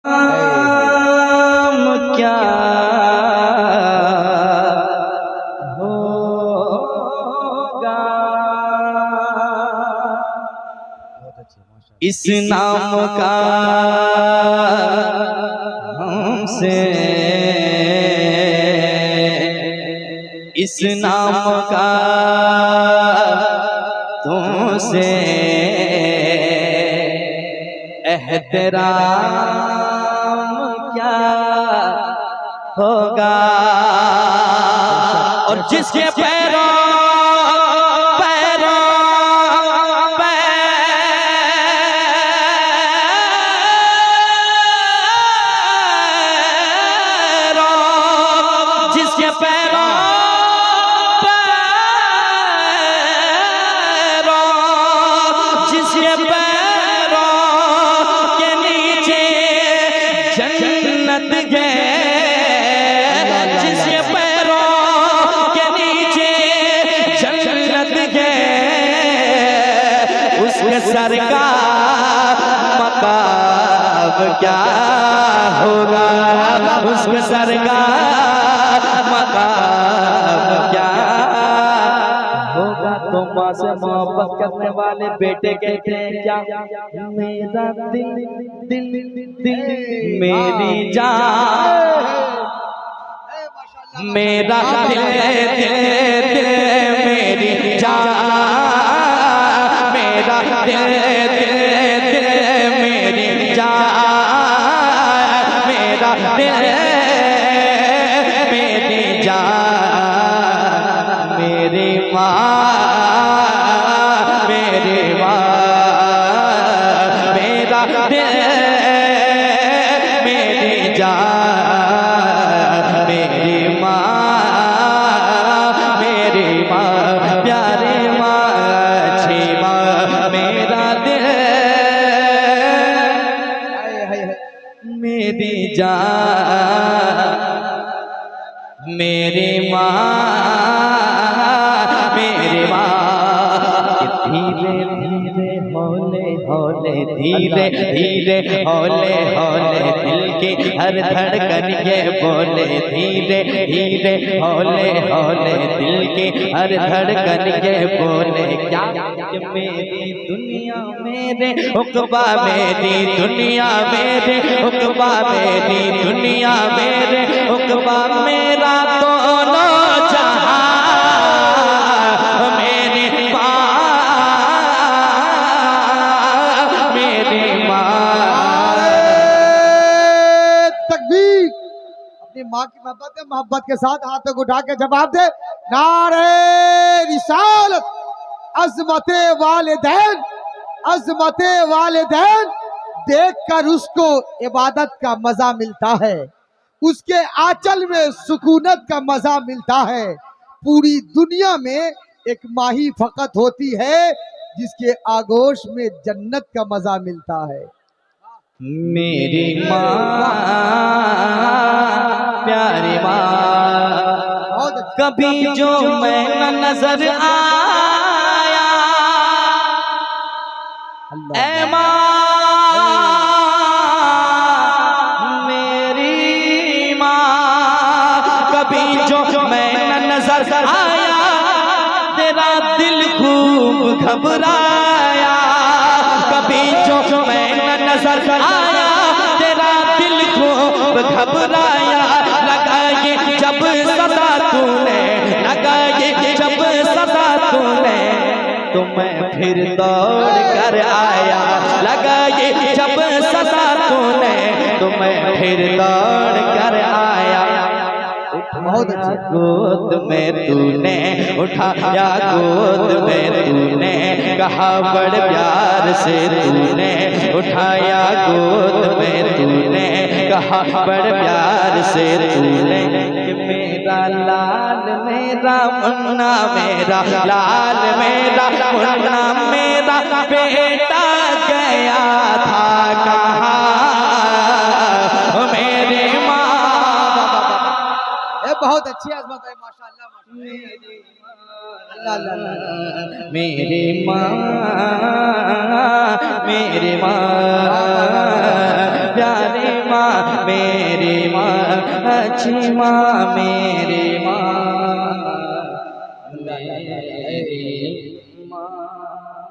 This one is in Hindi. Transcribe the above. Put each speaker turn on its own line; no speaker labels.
नाम क्या होगा, इस नाम का हमसे, इस नाम का तुमसे एहतराम क्या होगा। और जिसके पैरों पैरों पैरों जिसके पैरों जिसके पैरों के नीचे जन्नत है, जिसके पैरों के नीचे जन्नत है, उसके सर का मकाम क्या होगा, उसके सर का मकाम क्या होगा। तो माँ से मोहब्बत करने वाले बेटे कहते हैं क्या, मेरा दिल दिल दिल मेरी जान, मेरा दिल दिल दिल मेरी जान, मेरा दिल दिल दिल मेरी जान, मेरा दिल मेरी जान, मेरी माँ मेरी माँ, मेरा दिल मेरी जान, मेरी माँ मेरी माँ, प्यारी माँ अच्छी माँ, मेरा दिल मेरी जान, मेरी माँ मेरी माँ। धीरे धीरे हौले हौले धीरे धीरे हौले हौले दिल की हर धड़कन ये बोले, धीरे धीरे हौले हौले दिल की हर धड़कन ये बोले, क्या कि मेरी दुनिया मेरे उक़बा, मेरी दुनिया मेरे उक़बा, मेरी दुनिया मेरे उक़बा, मेरा दोनों जहां मेरी माँ मेरी माँ।
तकबीर। अपनी माँ की मोहब्बत के साथ हाथों को उठा के जवाब दे, नारे रिसालत। अज़मते वालिदैन, अज़मते वालिदैन देखकर उसको इबादत का मजा मिलता है, उसके आंचल में सुकूनत का मजा मिलता है। पूरी दुनिया में एक माँ ही फकत होती है जिसके आगोश में जन्नत का मजा मिलता है।
मेरी माँ प्यारी माँ, कभी जो मैं न नजर आया, ऐ माँ मेरी माँ, कभी जो मैं न नजर आया, तेरा दिल खूब घबराया, कभी जो मैं न नजर आया, तेरा दिल खूब घबराया, लगा ये जब सदा तूने, लगा ये जब सदा तूने, तो मैं फिर दौड़ कर आया, लगा ये जब सदा तूने, तो मैं फिर दौड़ कर आया।
बहुत अच्छा।
गोद में तूने उठाया, गोद में तूने कहा बड़ प्यार से तूने उठाया, गोद में तूने कहा बड़ प्यार से तूने, मेरा लाल मेरा मुन्ना, मेरा लाल मेरा मुन्ना, मेरा बेटा गया था कहाँ, मेरे माँ।
बहुत अच्छी अज़मत है माशाअल्लाह, माशाअल्लाह।
मेरी माँ प्यारी माँ, मेरी माँ अच्छी माँ, मेरी माँ, मेरी माँ।